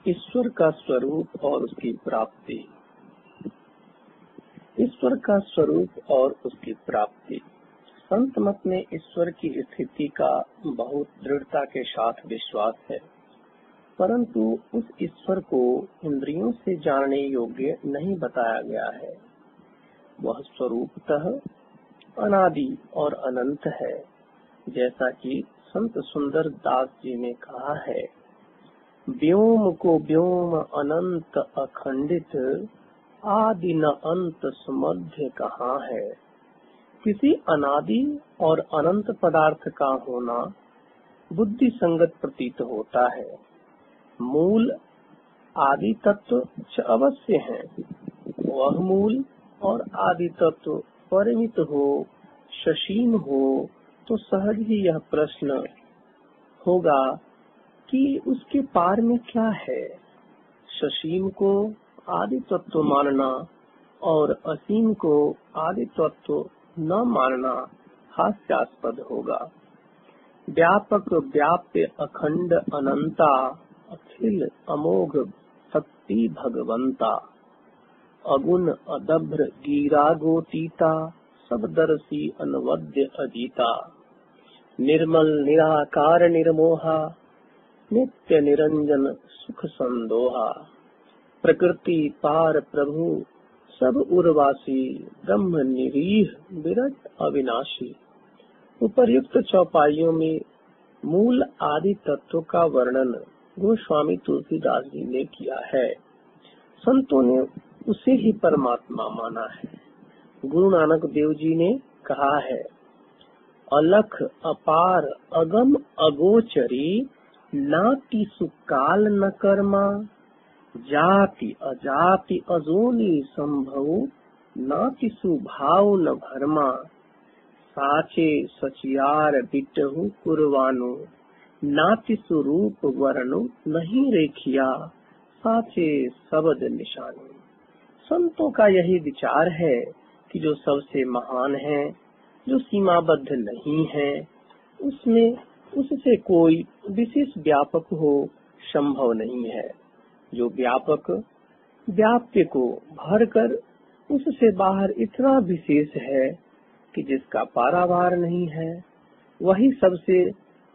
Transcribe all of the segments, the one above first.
ईश्वर का स्वरूप और उसकी प्राप्ति। ईश्वर का स्वरूप और उसकी प्राप्ति। संत मत में ईश्वर की स्थिति का बहुत दृढ़ता के साथ विश्वास है, परंतु उस ईश्वर को इंद्रियों से जानने योग्य नहीं बताया गया है। वह स्वरूपतः अनादि और अनंत है, जैसा कि संत सुंदर दास जी ने कहा है, व्योम को व्योम अनंत अखंडित, आदि न अंत सुमध्य कहाँ है। किसी अनादि और अनंत पदार्थ का होना बुद्धि संगत प्रतीत होता है। मूल आदि तत्व अवश्य है। वह मूल और आदि तत्व परिमित हो, ससीम हो, तो सहज ही यह प्रश्न होगा कि उसके पार में क्या है। ससीम को आदि तत्व मानना और असीम को आदि तत्व न मानना हास्यास्पद होगा। व्यापक व्याप्य अखंड अनंता, अखिल अमोघ शक्ति भगवंता, अगुण अदभ्र गिरा गोतीता, सब दर्शी अनवद्य अजीता, निर्मल निराकार निर्मोहा, नित्य निरंजन सुख संदोहा, प्रकृति पार प्रभु सब उर्वासी, ब्रह्म निरीह विरट अविनाशी। उपर्युक्त चौपाइयों में मूल आदि तत्व का वर्णन गोस्वामी तुलसीदास जी ने किया है। संतों ने उसे ही परमात्मा माना है। गुरु नानक देव जी ने कहा है, अलख अपार अगम अगोचरी, नाति सुकाल न कर्मा, जाति अजाति अजोनी संभव, नाति सुभाव न भरमा, साचे सचियार बिटहु कुरवानो, नाति सुरूप वर्णु नहीं रेखिया, साचे शब्द निशानी। संतों का यही विचार है कि जो सबसे महान है, जो सीमाबद्ध नहीं है, उससे कोई विशेष व्यापक हो संभव नहीं है। जो व्यापक व्याप्य को भरकर उससे बाहर इतना विशेष है कि जिसका पारावार नहीं है, वही सबसे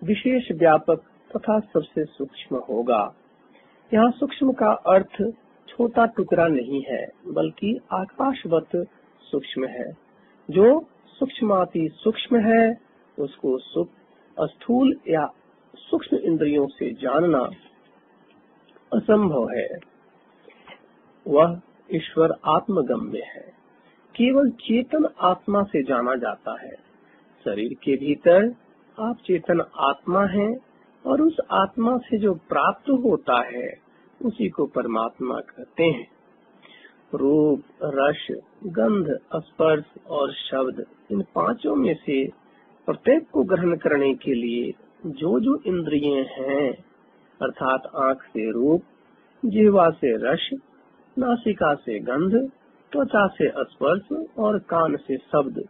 विशेष व्यापक तथा सबसे सूक्ष्म होगा। यहाँ सूक्ष्म का अर्थ छोटा टुकड़ा नहीं है, बल्कि आकाशवत सूक्ष्म है। जो सूक्ष्माति सूक्ष्म है, उसको स्थूल या सूक्ष्म इंद्रियों से जानना असंभव है। वह ईश्वर आत्मगम्य है, केवल चेतन आत्मा से जाना जाता है। शरीर के भीतर आप चेतन आत्मा हैं और उस आत्मा से जो प्राप्त होता है उसी को परमात्मा कहते हैं। रूप, रस, गंध, स्पर्श और शब्द, इन पांचों में से प्रत्येक को ग्रहण करने के लिए जो जो इंद्रियां हैं, अर्थात आँख से रूप, जिह्वा से रस, नासिका से गंध, त्वचा से स्पर्श और कान से शब्द,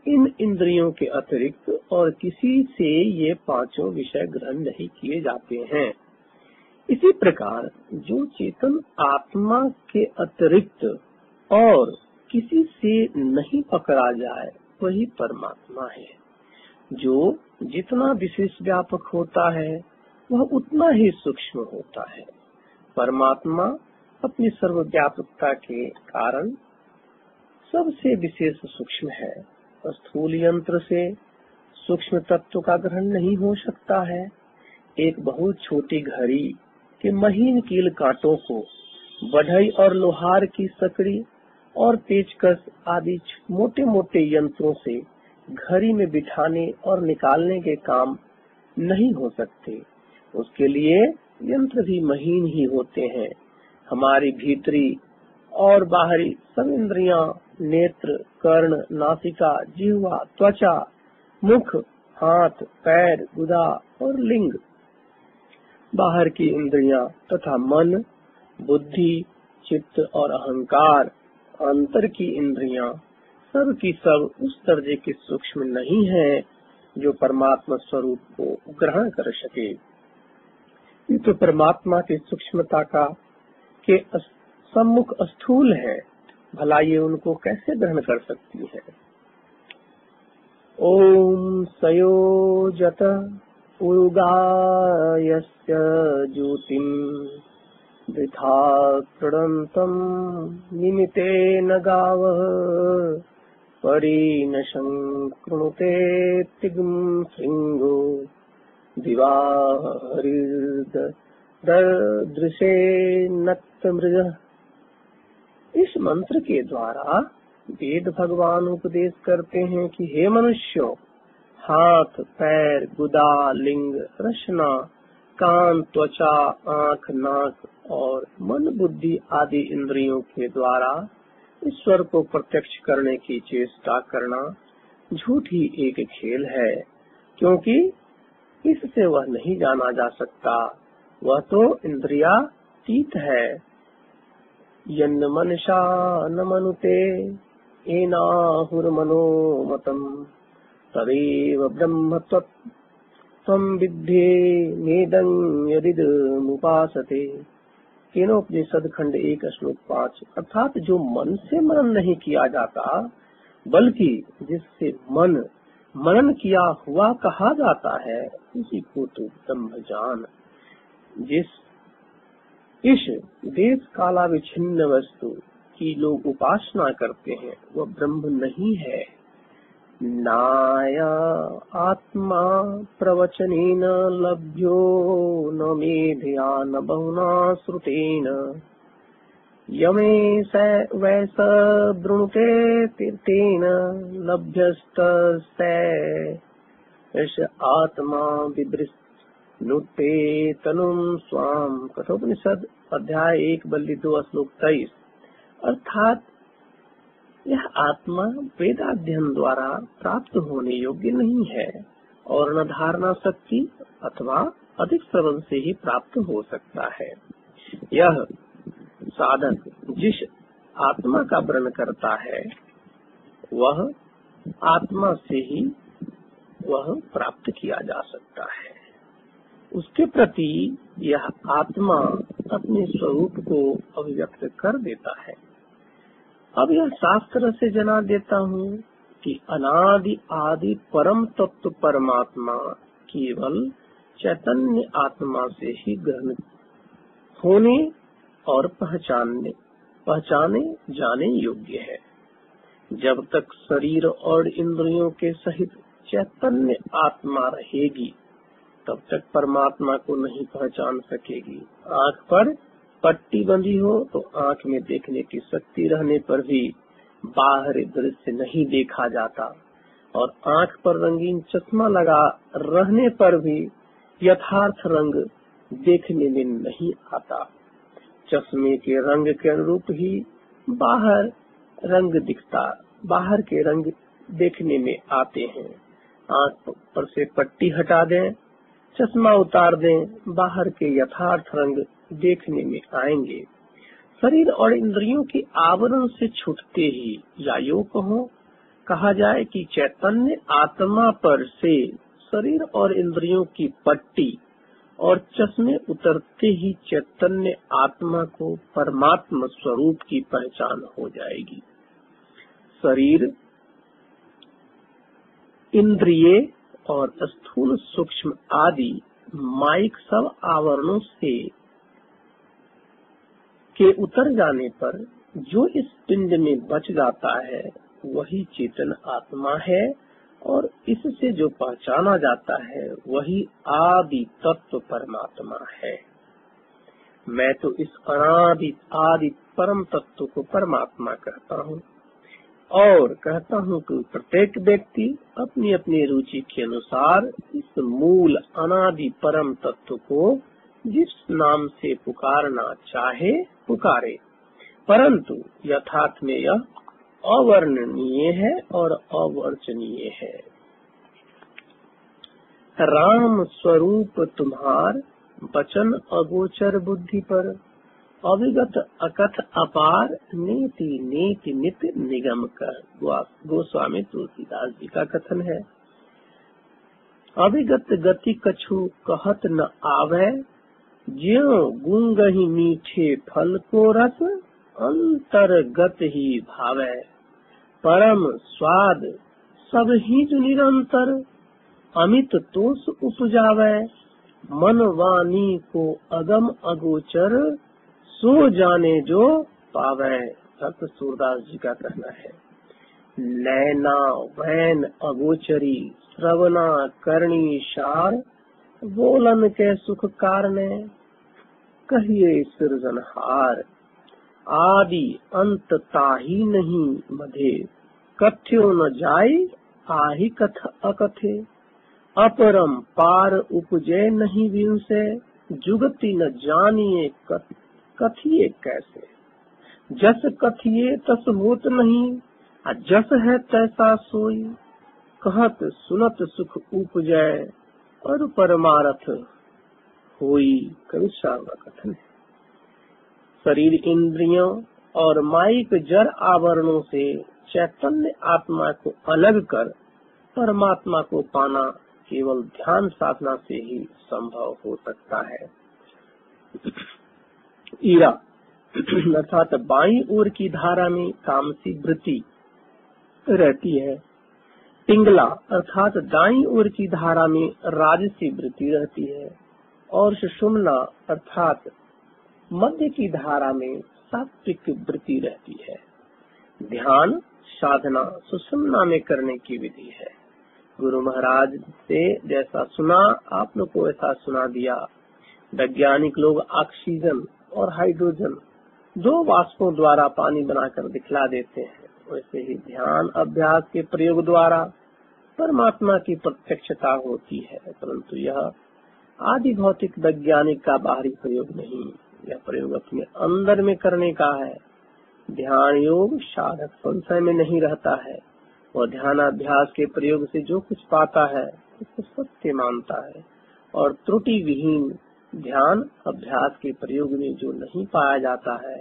इन इंद्रियों के अतिरिक्त और किसी से ये पांचों विषय ग्रहण नहीं किए जाते हैं। इसी प्रकार जो चेतन आत्मा के अतिरिक्त और किसी से नहीं पकड़ा जाए वही परमात्मा है। जो जितना विशेष व्यापक होता है वह उतना ही सूक्ष्म होता है। परमात्मा अपनी सर्वव्यापकता के कारण सबसे विशेष सूक्ष्म है। स्थूल यंत्र से सूक्ष्म तत्व का ग्रहण नहीं हो सकता है। एक बहुत छोटी घड़ी के महीन कील कांटों को बढ़ई और लोहार की सकड़ी और पेचकस आदि मोटे मोटे यंत्रों से घड़ी में बिठाने और निकालने के काम नहीं हो सकते। उसके लिए यंत्र भी महीन ही होते हैं। हमारी भीतरी और बाहरी सब इंद्रियां, नेत्र, कर्ण, नासिका, जिह्वा, त्वचा, मुख, हाथ, पैर, गुदा और लिंग, बाहर की इंद्रियां तथा मन, बुद्धि, चित्त और अहंकार, अंतर की इंद्रियां, सब की सब उस दर्जे के सूक्ष्म नहीं है जो परमात्मा स्वरूप को ग्रहण कर सके। ये तो परमात्मा की सूक्ष्मता का के सम्मुख स्थूल है, भला ये उनको कैसे ग्रहण कर सकती है। ओम सयोजत उगायस्य ज्योतिं वृथा कृणन्तं निमितेन गावः परेण शङ्कृणुते तिग्ं शृङ्गो दिवा हरिर्दृशे नक्तमृगः। इस मंत्र के द्वारा वेद भगवान उपदेश करते हैं कि हे मनुष्यों, हाथ, पैर, गुदा, लिंग, रचना, कान, त्वचा, आँख, नाक और मन, बुद्धि आदि इंद्रियों के द्वारा ईश्वर को प्रत्यक्ष करने की चेष्टा करना झूठी एक खेल है, क्योंकि इससे वह नहीं जाना जा सकता, वह तो इंद्रियातीत है। यन्न मनसा न मनुते एनाहुर्मनोमतम् तदेव ब्रह्म त्वं विद्धि नेदं यदिदमुपासते। केनोपनिषद खंड 1 श्लोक 5। अर्थात जो मन से मनन नहीं किया जाता, बल्कि जिससे मनन किया हुआ कहा जाता है, उसी को तो ब्रह्म जान। इस देश काला विच्छिन्न वस्तु की लोग उपासना करते हैं, वह ब्रह्म नहीं है। नाया आत्मा प्रवचनेन लभ्यो न मेधया न बहुना श्रुतेन यमे वैस वृणुते तीर्थेन लभ्यस्तस्य आत्मा विवृष्णुते तनुं स्वाम। कठोपनिषद अध्याय 1 बल्ली 2 श्लोक 23। अर्थात यह आत्मा वेदाध्ययन द्वारा प्राप्त होने योग्य नहीं है और न धारणा शक्ति अथवा अधिक श्रवण से ही प्राप्त हो सकता है। यह साधक जिस आत्मा का वर्णन करता है, वह आत्मा से ही वह प्राप्त किया जा सकता है। उसके प्रति यह आत्मा अपने स्वरूप को अभिव्यक्त कर देता है। अब यह शास्त्र से जना देता हूँ कि अनादि आदि परम तत्व परमात्मा केवल चैतन्य आत्मा से ही ग्रहण होने और पहचाने जाने योग्य है। जब तक शरीर और इंद्रियों के सहित चैतन्य आत्मा रहेगी, तब तक परमात्मा को नहीं पहचान सकेगी। आँख पर पट्टी बंधी हो तो आँख में देखने की शक्ति रहने पर भी बाहरी दृश्य नहीं देखा जाता, और आँख पर रंगीन चश्मा लगा रहने पर भी यथार्थ रंग देखने में नहीं आता। चश्मे के रंग के अनुरूप ही बाहर के रंग देखने में आते हैं। आँख पर से पट्टी हटा दें, चश्मा उतार दें, बाहर के यथार्थ रंग देखने में आएंगे। शरीर और इंद्रियों के आवरण से छूटते ही, या यूं कहा जाए कि चैतन्य आत्मा पर से शरीर और इंद्रियों की पट्टी और चश्मे उतरते ही चैतन्य आत्मा को परमात्मा स्वरूप की पहचान हो जाएगी। शरीर, इंद्रिय और स्थूल सूक्ष्म आदि माइक सब आवरणों से के उतर जाने पर जो इस पिंड में बच जाता है, वही चेतन आत्मा है, और इससे जो पहचाना जाता है वही आदि तत्व परमात्मा है। मैं तो इस अनादि आदि परम तत्व को परमात्मा कहता हूँ, और कहता हूँ कि प्रत्येक व्यक्ति अपनी अपनी रुचि के अनुसार इस मूल अनादि परम तत्व को जिस नाम से पुकारना चाहे पुकारे, परंतु यथार्थ में यह अवर्णनीय है और अवर्चनीय है। राम स्वरूप तुम्हार वचन अगोचर बुद्धि पर, अविगत अकथ अपार नीति नीति नित निगम कर। गोस्वामी तुलसीदास जी का कथन है। अविगत गति कछु कहत न आवे, ज्यों गूंगहि मीठे फल को रस, अंतर्गत ही भावै। परम स्वाद सब ही जो निरंतर, अमित तोष उपजावै। मन वाणी को अगम अगोचर, सो जाने जो पावै। भक्त सूरदास जी का कहना है, नैना वैन अगोचरी, श्रवणा करणी सार। बोलन के सुख कारणे, कहिए सृजनहार। आदि अंत ताही नहीं मधे, कथ्यो न जाय आहि कथ अकथे। अपरम पार उपजे नहीं विंसे, जुगति न जानिए कथिए कैसे। जस कथिए तस होत नहीं, जस है तैसा सोई। कहत सुनत सुख उपजै, और परमारथ होई। कवि साहब का कथन है। शरीर इंद्रियों और माइक जड़ आवरणों से चैतन्य आत्मा को अलग कर परमात्मा को पाना केवल ध्यान साधना से ही संभव हो सकता है। ईरा अर्थात बाईं ओर की धारा में तामसी वृत्ति रहती है। पिंगला अर्थात दाईं ओर की धारा में राजसी वृत्ति रहती है। और सुषुम्ना अर्थात मध्य की धारा में सात्विक वृत्ति रहती है। ध्यान साधना सुषुम्ना में करने की विधि है। गुरु महाराज से जैसा सुना आप लोग को ऐसा सुना दिया। वैज्ञानिक लोग ऑक्सीजन और हाइड्रोजन दो वाष्पों द्वारा पानी बनाकर दिखला देते हैं, वैसे ही ध्यान अभ्यास के प्रयोग द्वारा परमात्मा की प्रत्यक्षता होती है। परंतु यह आदि भौतिक वैज्ञानिक का बाहरी प्रयोग नहीं, यह प्रयोग अपने अंदर में करने का है। ध्यान योग साधक संशय में नहीं रहता है। वह ध्यानाभ्यास के प्रयोग से जो कुछ पाता है उसको सत्य मानता है, और त्रुटि विहीन ध्यान अभ्यास के प्रयोग में जो नहीं पाया जाता है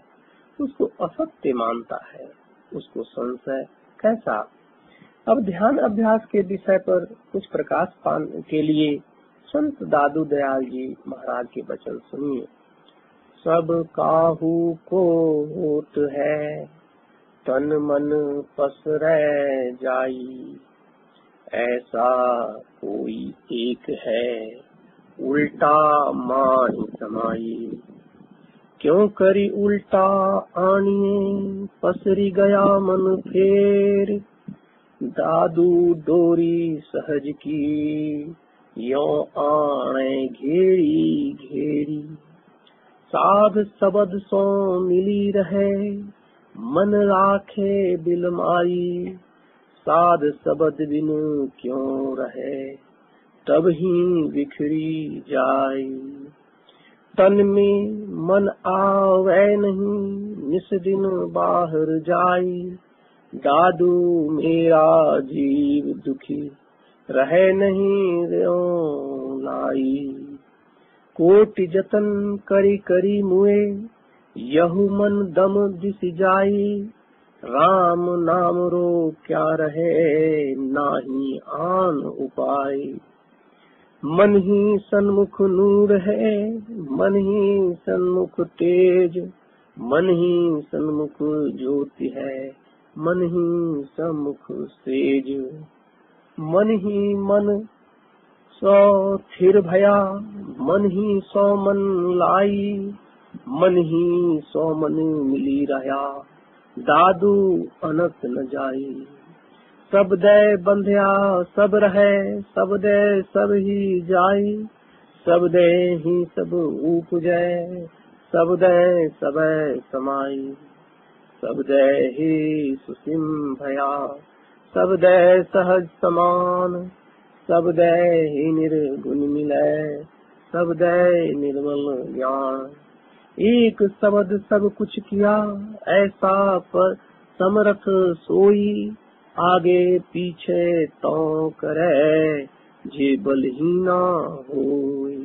उसको असत्य मानता है, उसको संशय कैसा। अब ध्यान अभ्यास के विषय पर कुछ प्रकाश पाने के लिए संत दादू दयाल जी महाराज के वचन सुनिए। सब काहू को होत है, तन मन पसरै जाई। ऐसा कोई एक है, उल्टा मान समाई। क्यों करी उल्टा आनिए, पसरी गया मन फेर। दादू डोरी सहज की, यों आणे घेरी घेरी। साध सबद सो मिली रहे, मन राखे बिलमाई। साध सबद बिन क्यों रहे, तब ही बिखरी जाई। तन में मन आवे नहीं, निस दिन बाहर जाई। दादू मेरा जीव दुखी, रहे नहीं रेओ लाई। कोटि जतन करी करी मुए, यहु मन दम दिस जाई। राम नाम रो क्या रहे, नाही आन उपाय। मन ही सन्मुख नूर है, मन ही सन्मुख तेज। मन ही सन्मुख ज्योति है, मन ही सम्मुख सेज। मन ही मन सो थिर भया, मन ही सो मन लाई। मन ही सो मन मिली रहा, दादू अनक न जाई। सब दे बंध्या सब रहे, सब दे सब ही जाई। सब दे ही सब उपजै, सब दे सब समाई। सब दे ही सुसिम भया, सब दे सहज समान। सब दे ही निर्गुण मिलै, सब दे निर्मल ज्ञान। एक शब्द सब कुछ किया, ऐसा पर समरथ सोई। आगे पीछे तो करे, जे बलहीना होई।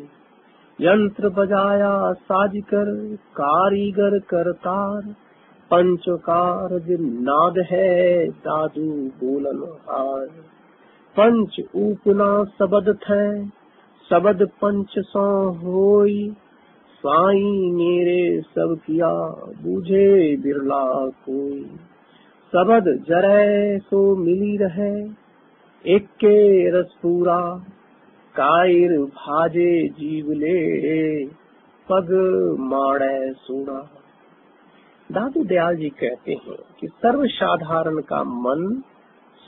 यंत्र बजाया साज कर, कारीगर करतार। पंचकार नाद है, दादू बोलन हार। पंच उपना शब्द थे, शब्द पंच सौ होई। स्वाई मेरे सब किया बूझे बिरला कोई। सबद जरै सो मिली रहे एक के रस पूरा। कायर भाजे जीवले पग माड़े सूड़ा। दादू दयाल जी कहते हैं कि सर्वसाधारण का मन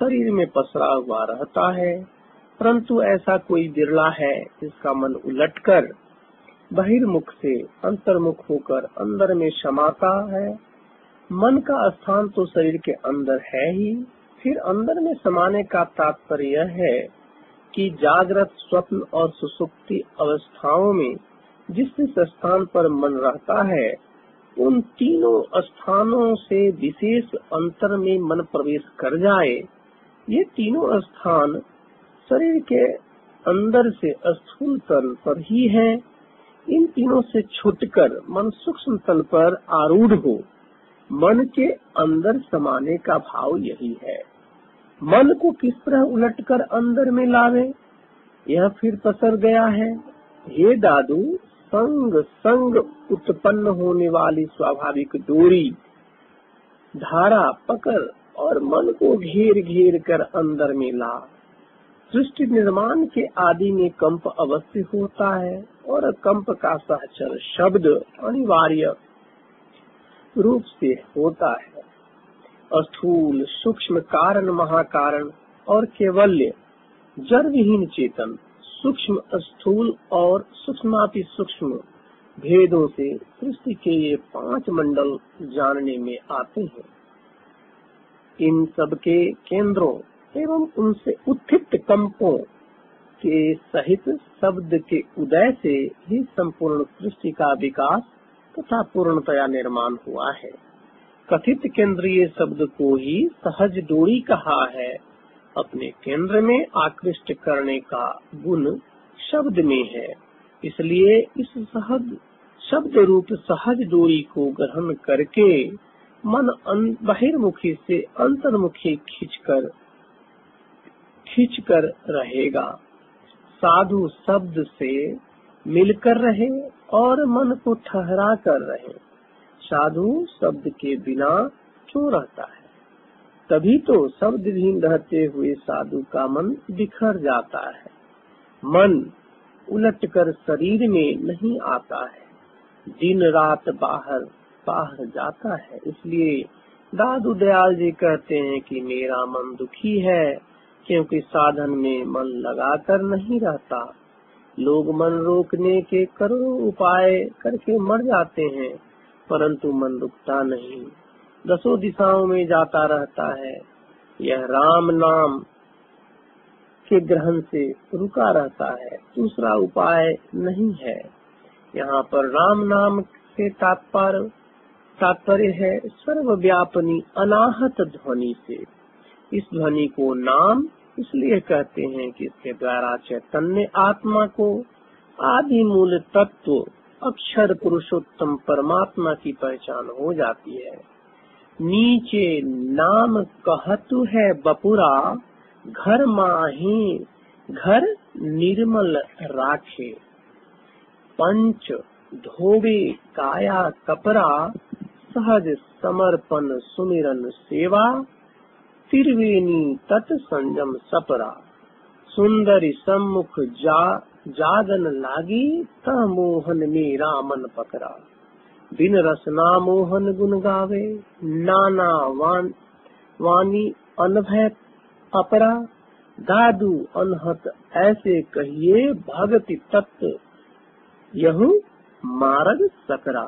शरीर में पसरा हुआ रहता है, परंतु ऐसा कोई बिरला है जिसका मन उलटकर बहिर्मुख से अंतर्मुख होकर अंदर में समाता है। मन का स्थान तो शरीर के अंदर है ही, फिर अंदर में समाने का तात्पर्य यह है कि जागृत, स्वप्न और सुषुप्ति अवस्थाओं में जिस जिस स्थान पर मन रहता है उन तीनों स्थानों से विशेष अंतर में मन प्रवेश कर जाए। ये तीनों स्थान शरीर के अंदर से स्थूल तल पर ही है। इन तीनों से छूटकर मन सूक्ष्म तल पर आरूढ़ हो। मन के अंदर समाने का भाव यही है। मन को किस तरह उलटकर अंदर में लावे, यह फिर पसर गया है। हे दादू, संग संग उत्पन्न होने वाली स्वाभाविक डोरी, धारा पकड़ और मन को घेर घेर कर अंदर में ला। सृष्टि निर्माण के आदि में कंप अवश्य होता है और कंप का सहचर शब्द अनिवार्य रूप से होता है। स्थूल, सूक्ष्म, कारण, महाकारण और केवल्य, जड़ विहीन चेतन, सूक्ष्म, स्थूल और सूक्ष्माति सूक्ष्म भेदों से सृष्टि के ये 5 मंडल जानने में आते हैं। इन सब के केंद्रों एवं उनसे उत्थित कंपों के सहित शब्द के उदय से ही संपूर्ण सृष्टि का विकास तथा पूर्णतया निर्माण हुआ है। कथित केंद्रीय शब्द को ही सहज डोरी कहा है। अपने केंद्र में आकृष्ट करने का गुण शब्द में है, इसलिए इस सहज शब्द रूप सहज डोरी को ग्रहण करके मन बहिर्मुखी से अंतर्मुखी खींचकर रहेगा। साधु शब्द से मिलकर रहे और मन को ठहरा कर रहे। साधु शब्द के बिना क्यों रहता है? तभी तो शब्दहीन रहते हुए साधु का मन बिखर जाता है। मन उलटकर शरीर में नहीं आता है, दिन रात बाहर जाता है। इसलिए दादू दयाल जी कहते हैं कि मेरा मन दुखी है क्योंकि साधन में मन लगाकर नहीं रहता। लोग मन रोकने के करोड़ों उपाय करके मर जाते हैं, परंतु मन रुकता नहीं, 10 दिशाओं में जाता रहता है। यह राम नाम के ग्रहण से रुका रहता है, दूसरा उपाय नहीं है। यहाँ पर राम नाम से तात्पर्य है सर्वव्यापनी अनाहत ध्वनि से। इस ध्वनि को नाम इसलिए कहते हैं कि इसके द्वारा चैतन्य आत्मा को आदि मूल तत्व अक्षर पुरुषोत्तम परमात्मा की पहचान हो जाती है। नीचे नाम कहतु है बपुरा, घर माही घर निर्मल राखे। पंच धोबे काया कपरा, सहज समर्पण सुमिरन सेवा। त्रिवेणी तत् संयम सपरा, सुंदरी सम्मुख जागन लागी। तह मोहन मेरा मन पकड़ा, बिन रसना मोहन गुण गावे। नाना वाणी अनभय अपरा, दादू अनहत ऐसे कहिए। भगति तत्व यहू मार्ग सकरा।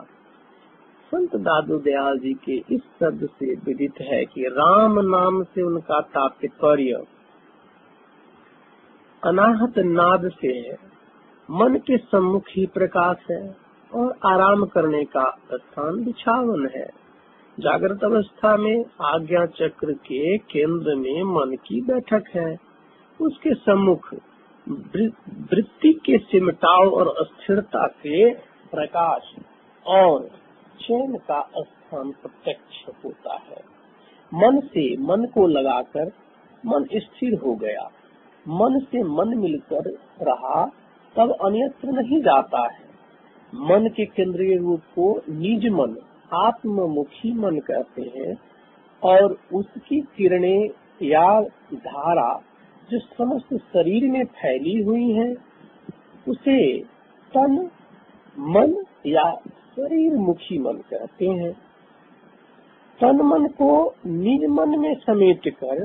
संत दादू दयाल जी के इस शब्द से विदित है कि राम नाम से उनका तात्पर्य अनाहत नाद से है। मन के सम्मुख ही प्रकाश है और आराम करने का स्थान बिछावन है। जागृत अवस्था में आज्ञा चक्र के केंद्र में मन की बैठक है। उसके सम्मुख वृत्ति के सिमटाव और अस्थिरता से प्रकाश और चैन का स्थान प्रत्यक्ष होता है। मन से मन को लगाकर मन स्थिर हो गया, मन से मन मिलकर रहा, तब अन्यत्र नहीं जाता है। मन के केंद्रीय रूप को निज मन, आत्ममुखी मन कहते हैं, और उसकी किरणें या धारा जो समस्त शरीर में फैली हुई है उसे तन मन या शरीर मुखी मन कहते हैं। तन मन को निज मन में समेटकर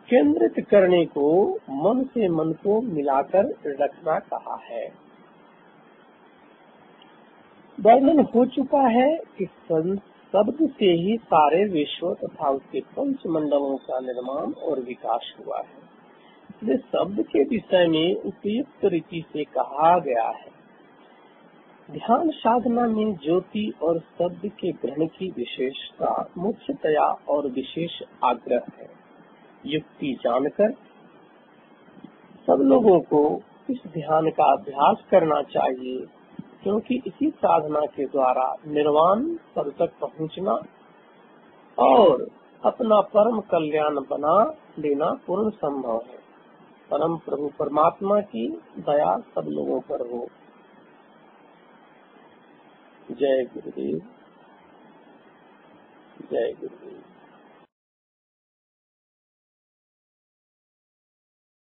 केंद्रित करने को मन से मन को मिलाकर रखना कहा है। वर्णन हो चुका है कि शब्द से ही सारे विश्व तथा उसके पंच मंडलों का निर्माण और विकास हुआ है। इस शब्द के विषय में उपयुक्त रीति से कहा गया है। ध्यान साधना में ज्योति और शब्द के ग्रहण की विशेषता मुख्यतया और विशेष आग्रह है। युक्ति जानकर सब लोगों को इस ध्यान का अभ्यास करना चाहिए, क्योंकि इसी साधना के द्वारा निर्वाण पद तक पहुंचना और अपना परम कल्याण बना लेना पूर्ण संभव है। परम प्रभु परमात्मा की दया सब लोगों पर हो। जय गुरुदेव, जय गुरुदेव।